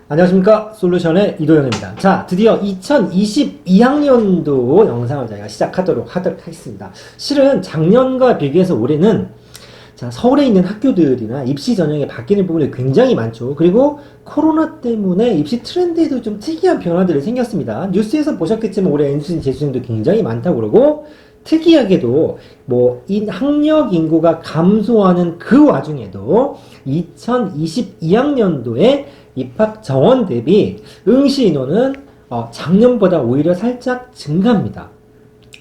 안녕하십니까, 솔루션의 이도현입니다. 자, 드디어 2022학년도 영상을 저희가 시작하도록 하겠습니다. 실은 작년과 비교해서 올해는 자, 서울에 있는 학교들이나 입시 전형이 바뀌는 부분이 굉장히 많죠. 그리고 코로나 때문에 입시 트렌드에도 좀 특이한 변화들이 생겼습니다. 뉴스에서 보셨겠지만 올해 N수생, 재수생도 굉장히 많다고 그러고, 특이하게도 학력 인구가 감소하는 그 와중에도 2022학년도에 입학 정원 대비 응시 인원은 작년보다 오히려 살짝 증가합니다.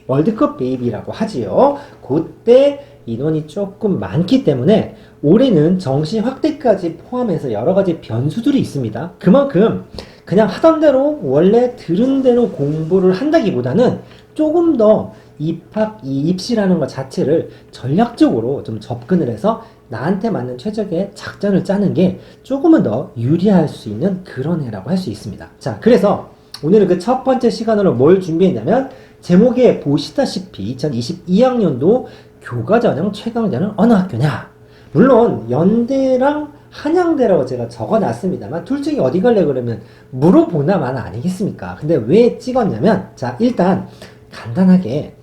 월드컵 베이비라고 하지요. 그때 인원이 조금 많기 때문에 올해는 정시 확대까지 포함해서 여러 가지 변수들이 있습니다. 그만큼 그냥 하던 대로 원래 들은 대로 공부를 한다기보다는 조금 더 입시라는 것 자체를 전략적으로 좀 접근을 해서 나한테 맞는 최적의 작전을 짜는 게 조금은 더 유리할 수 있는 그런 해라고 할 수 있습니다. 자, 그래서 오늘은 그 첫 번째 시간으로 뭘 준비했냐면, 제목에 보시다시피 2022학년도 교과전형 최강자는 어느 학교냐? 물론 연대랑 한양대라고 제가 적어놨습니다만 둘 중에 어디 갈래 그러면 물어보나마나 아니겠습니까? 근데 왜 찍었냐면, 자, 일단 간단하게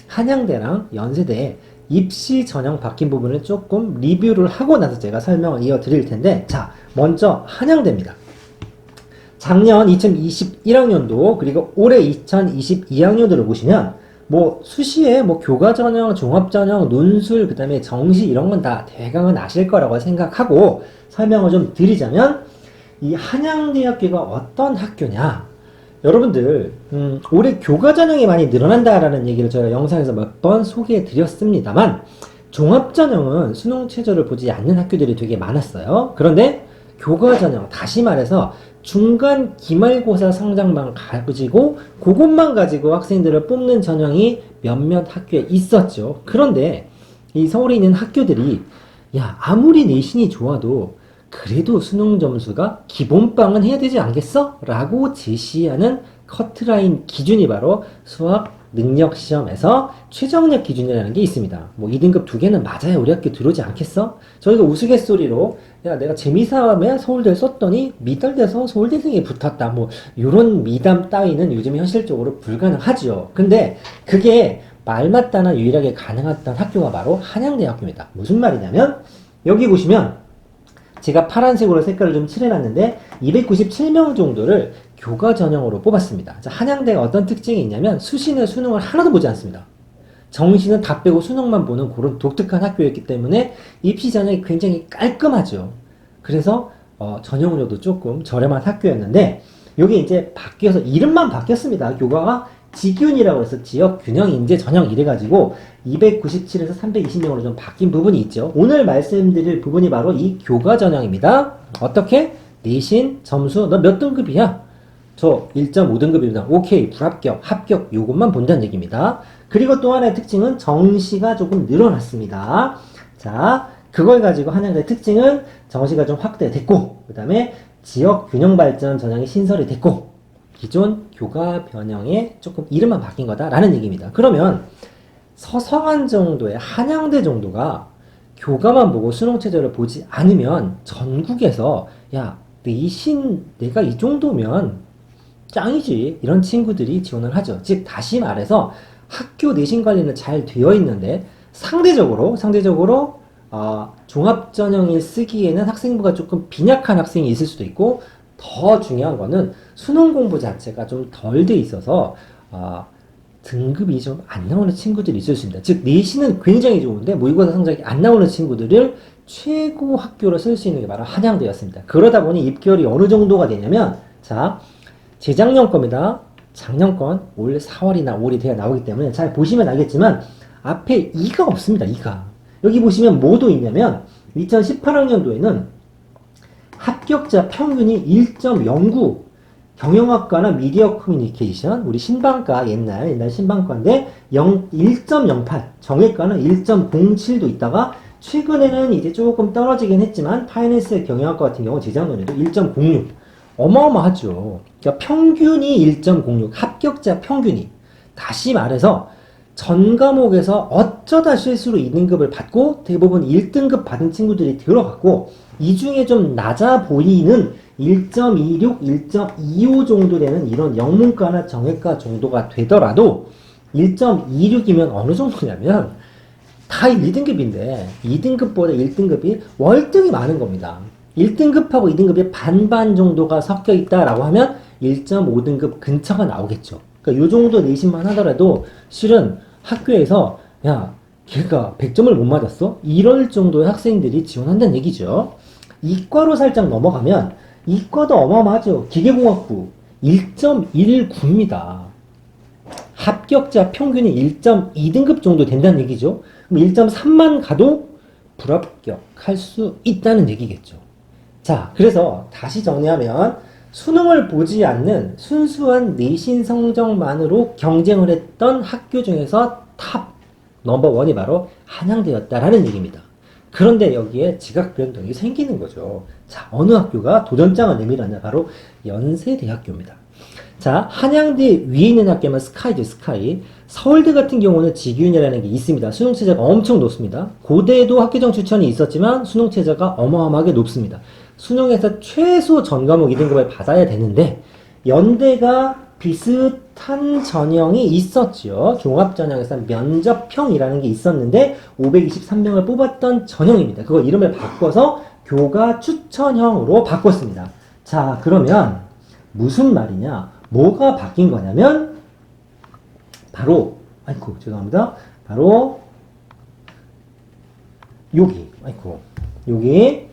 한양대랑 연세대의 입시 전형 바뀐 부분을 조금 리뷰를 하고 나서 제가 설명을 이어드릴 텐데, 자, 먼저 한양대입니다. 작년 2021학년도 그리고 올해 2022학년도를 보시면 수시에 교과전형, 종합전형, 논술, 그 다음에 정시 이런 건 다 대강은 아실 거라고 생각하고 설명을 좀 드리자면, 이 한양대학교가 어떤 학교냐? 여러분들 올해 교과전형이 많이 늘어난다라는 얘기를 제가 영상에서 몇 번 소개해 드렸습니다만, 종합전형은 수능 최저를 보지 않는 학교들이 되게 많았어요. 그런데 교과전형, 다시 말해서 중간 기말고사 성적만 가지고 그것만 가지고 학생들을 뽑는 전형이 몇몇 학교에 있었죠. 그런데 이 서울에 있는 학교들이 아무리 내신이 좋아도 그래도 수능 점수가 기본빵은 해야 되지 않겠어? 라고 제시하는 커트라인 기준이 바로 수학 능력 시험에서 최저학력 기준이라는 게 있습니다. 2등급 2개는 맞아야 우리 학교 들어오지 않겠어? 저희가 우스갯소리로 내가 재미삼아 서울대 썼더니 미달돼서 서울대생이 붙었다, 요런 미담 따위는 요즘 현실적으로 불가능하죠. 근데 그게 말맞다나 유일하게 가능했던 학교가 바로 한양대학교입니다. 무슨 말이냐면, 여기 보시면 제가 파란색으로 색깔을 좀 칠해놨는데 297명 정도를 교과 전형으로 뽑았습니다. 자, 한양대가 어떤 특징이 있냐면 수시는 수능을 하나도 보지 않습니다. 정시는 다 빼고 수능만 보는 그런 독특한 학교였기 때문에 입시 전형이 굉장히 깔끔하죠. 그래서 전형료도 조금 저렴한 학교였는데, 여기 이제 바뀌어서 이름만 바뀌었습니다. 교과가 지균이라고 해서 지역균형인재 전형 이래가지고 297에서 320명으로 좀 바뀐 부분이 있죠. 오늘 말씀드릴 부분이 바로 이 교과 전형입니다. 어떻게? 내신, 점수, 너 몇 등급이야? 저 1.5등급입니다. 오케이, 불합격, 합격, 요것만 본다는 얘기입니다. 그리고 또 하나의 특징은 정시가 조금 늘어났습니다. 자, 그걸 가지고 한양대 특징은 정시가 좀 확대됐고, 그 다음에 지역균형발전 전형이 신설이 됐고, 기존 교과 변형에 조금 이름만 바뀐 거다라는 얘기입니다. 그러면 서성한 정도의 한양대 정도가 교과만 보고 수능 최저를 보지 않으면 전국에서 내신 내가 이 정도면 짱이지, 이런 친구들이 지원을 하죠. 즉 다시 말해서 학교 내신 관리는 잘 되어 있는데 상대적으로 종합전형을 쓰기에는 학생부가 조금 빈약한 학생이 있을 수도 있고, 더 중요한 거는 수능 공부 자체가 좀 덜 돼 있어서 등급이 좀 안 나오는 친구들이 있을 수 있습니다. 즉 내신은 굉장히 좋은데 모의고사 성적이 안 나오는 친구들을 최고 학교로 쓸 수 있는 게 바로 한양대였습니다. 그러다 보니 입결이 어느 정도가 되냐면, 자, 재작년 겁니다. 작년 건 올 4월이나 5월이 돼야 나오기 때문에 잘 보시면 알겠지만 앞에 2가 없습니다. 2가. 여기 보시면 뭐도 있냐면 2018학년도에는 합격자 평균이 1.09, 경영학과나 미디어 커뮤니케이션, 우리 신방과 옛날 신방과인데 1.08, 정외과는 1.07도 있다가 최근에는 이제 조금 떨어지긴 했지만 파이낸스 경영학과 같은 경우 재작년에도 1.06, 어마어마하죠. 그러니까 평균이 1.06, 합격자 평균이. 다시 말해서 전 과목에서 어쩌다 실수로 2등급을 받고 대부분 1등급 받은 친구들이 들어갔고, 이 중에 좀 낮아 보이는 1.26, 1.25 정도 되는 이런 영문과나 정외과 정도가 되더라도 1.26이면 어느 정도냐면 다 1등급인데 2등급보다 1등급이 월등히 많은 겁니다. 1등급하고 2등급이 반반 정도가 섞여 있다라고 하면 1.5등급 근처가 나오겠죠. 그러니까 요 정도 내신만 하더라도 실은 학교에서 야, 걔가 100점을 못 맞았어? 이럴 정도의 학생들이 지원한다는 얘기죠. 이과로 살짝 넘어가면 이과도 어마어마하죠. 기계공학부 1.19입니다. 합격자 평균이 1.2등급 정도 된다는 얘기죠. 그럼 1.3만 가도 불합격할 수 있다는 얘기겠죠. 자, 그래서 다시 정리하면 수능을 보지 않는 순수한 내신 성적만으로 경쟁을 했던 학교 중에서 탑 넘버원이 바로 한양대였다라는 얘기입니다. 그런데 여기에 지각 변동이 생기는 거죠. 자, 어느 학교가 도전장을 내밀었냐? 바로 연세대학교입니다. 자, 한양대 위에 있는 학교면 스카이죠, 스카이. 서울대 같은 경우는 직윤이라는 게 있습니다. 수능 최저가 엄청 높습니다. 고대에도 학교정 추천이 있었지만 수능 최저가 어마어마하게 높습니다. 수능에서 최소 전과목 2등급을 받아야 되는데 연대가 비슷한 전형이 있었죠. 종합전형에서 면접형이라는 게 있었는데 523명을 뽑았던 전형입니다. 그거 이름을 바꿔서 교과 추천형으로 바꿨습니다. 자, 그러면 무슨 말이냐? 뭐가 바뀐 거냐면 바로 아이고 죄송합니다. 바로 여기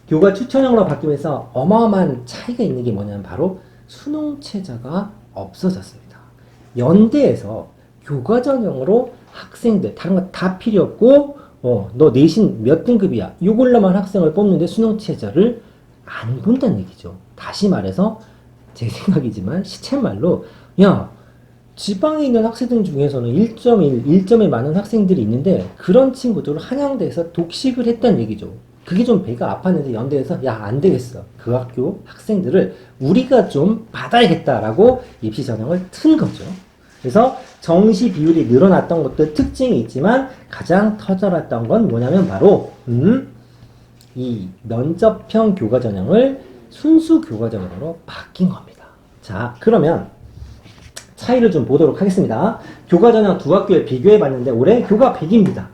교과 추천형으로 바뀌면서 어마어마한 차이가 있는 게 뭐냐면 바로 수능 최저가 없어졌습니다. 연대에서 교과 전형으로 학생들 다른 거 다 필요 없고 너 내신 몇 등급이야 이걸로만 학생을 뽑는데 수능 최저를 안 본다는 얘기죠. 다시 말해서 제 생각이지만 시쳇말로 야 지방에 있는 학생들 중에서는 1.1, 1점이 많은 학생들이 있는데 그런 친구들을 한양대에서 독식을 했다는 얘기죠. 그게 좀 배가 아팠는데 연대에서 야 안 되겠어. 그 학교 학생들을 우리가 좀 받아야겠다라고 입시 전형을 튼 거죠. 그래서 정시 비율이 늘어났던 것도 특징이 있지만 가장 터져났던 건 뭐냐면 바로 이 면접형 교과 전형을 순수 교과 전형으로 바뀐 겁니다. 자, 그러면 차이를 좀 보도록 하겠습니다. 교과 전형 두 학교에 비교해 봤는데 올해 교과 100입니다.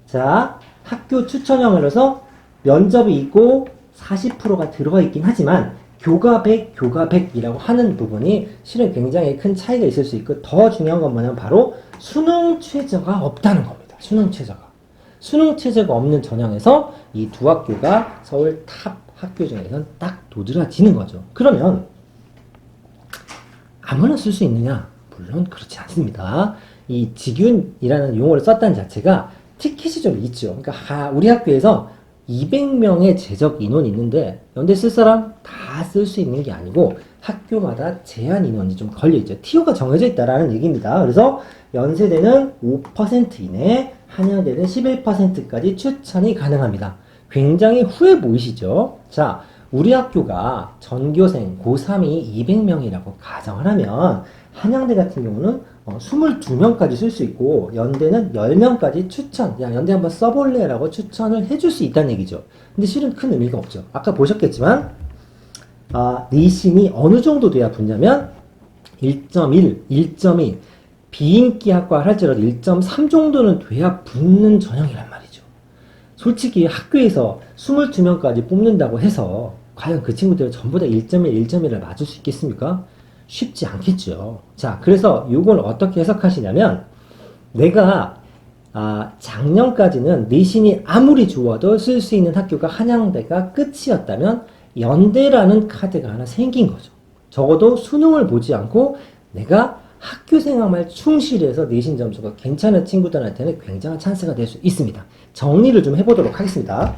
자, 학교 추천형을 해서 면접이 있고 40%가 들어가 있긴 하지만 교과 100, 교과 100이라고 하는 부분이 실은 굉장히 큰 차이가 있을 수 있고 더 중요한 건 뭐냐면 바로 수능 최저가 없다는 겁니다. 수능 최저가. 수능 최저가 없는 전형에서 이 두 학교가 서울 탑 학교 중에서는 딱 도드라지는 거죠. 그러면 아무나 쓸 수 있느냐? 물론 그렇지 않습니다. 이 직윤이라는 용어를 썼다는 자체가 티켓이 좀 있죠. 그러니까 우리 학교에서 200명의 재적 인원이 있는데 연대 쓸 사람 다 쓸 수 있는 게 아니고 학교마다 제한 인원이 좀 걸려있죠. 티오가 정해져 있다라는 얘기입니다. 그래서 연세대는 5% 이내, 한양대는 11%까지 추천이 가능합니다. 굉장히 후해 보이시죠? 자, 우리 학교가 전교생 고3이 200명이라고 가정을 하면 한양대 같은 경우는 22명까지 쓸 수 있고 연대는 10명까지 추천, 야 연대 한번 써볼래? 라고 추천을 해줄 수 있다는 얘기죠. 근데 실은 큰 의미가 없죠. 아까 보셨겠지만 내신이 어느 정도 돼야 붙냐면 1.1, 1.2 비인기 학과 할지라도 1.3 정도는 돼야 붙는 전형이란 말이죠. 솔직히 학교에서 22명까지 뽑는다고 해서 과연 그 친구들 전부 다 1.1, 1.1을 맞을 수 있겠습니까? 쉽지 않겠죠. 자, 그래서 이걸 어떻게 해석하시냐면 내가 작년까지는 내신이 아무리 좋아도 쓸 수 있는 학교가 한양대가 끝이었다면 연대라는 카드가 하나 생긴 거죠. 적어도 수능을 보지 않고 내가 학교 생활만 충실해서 내신 점수가 괜찮은 친구들한테는 굉장한 찬스가 될 수 있습니다. 정리를 좀 해보도록 하겠습니다.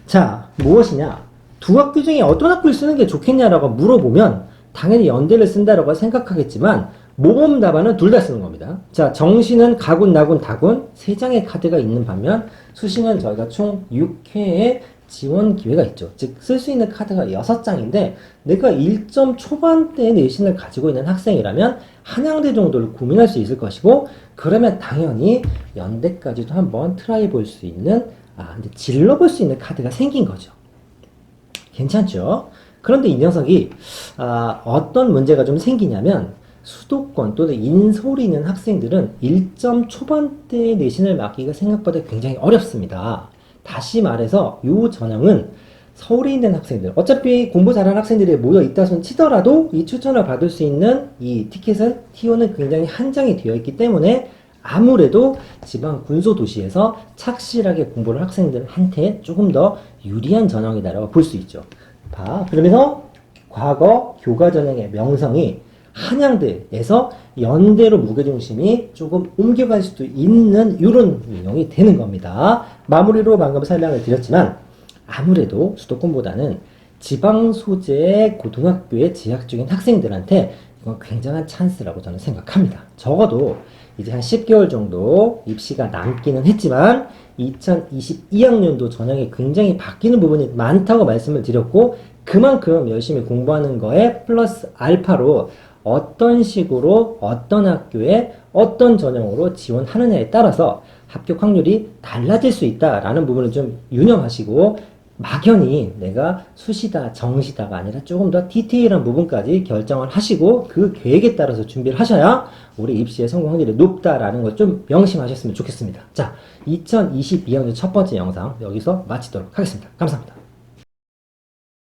자, 무엇이냐? 두 학교 중에 어떤 학교를 쓰는 게 좋겠냐라고 물어보면 당연히 연대를 쓴다라고 생각하겠지만 모범 답안은 둘 다 쓰는 겁니다. 자, 정시는 가군, 나군, 다군 3장의 카드가 있는 반면 수시는 저희가 총 6회의 지원 기회가 있죠. 즉 쓸 수 있는 카드가 6장인데 내가 1점 초반대 내신을 가지고 있는 학생이라면 한양대 정도를 고민할 수 있을 것이고 그러면 당연히 연대까지도 한번 트라이 볼 수 있는 근데 질러볼 수 있는 카드가 생긴 거죠. 괜찮죠? 그런데 이 녀석이 어떤 문제가 좀 생기냐면 수도권 또는 인서울에 있는 학생들은 1점 초반대 내신을 맞기가 생각보다 굉장히 어렵습니다. 다시 말해서 이 전형은 서울에 있는 학생들, 어차피 공부 잘하는 학생들이 모여 있다 손 치더라도 이 추천을 받을 수 있는 이 티켓은 T1은 굉장히 한정이 되어 있기 때문에 아무래도 지방 군소도시에서 착실하게 공부를 한 학생들한테 조금 더 유리한 전형이다라고 볼 수 있죠. 봐. 그러면서 과거 교과 전형의 명성이 한양대에서 연대로 무게중심이 조금 옮겨갈 수도 있는 이런 운영이 되는 겁니다. 마무리로 방금 설명을 드렸지만 아무래도 수도권보다는 지방 소재의 고등학교에 재학 중인 학생들한테 이건 굉장한 찬스라고 저는 생각합니다. 적어도 이제 한 10개월 정도 입시가 남기는 했지만 2022학년도 전형이 굉장히 바뀌는 부분이 많다고 말씀을 드렸고 그만큼 열심히 공부하는 거에 플러스 알파로 어떤 식으로 어떤 학교에 어떤 전형으로 지원하느냐에 따라서 합격 확률이 달라질 수 있다라는 부분을 좀 유념하시고 막연히 내가 수시다 정시다가 아니라 조금 더 디테일한 부분까지 결정을 하시고 그 계획에 따라서 준비를 하셔야 올해 입시의 성공 확률이 높다라는 걸 좀 명심하셨으면 좋겠습니다. 자, 2022학년 첫 번째 영상 여기서 마치도록 하겠습니다. 감사합니다.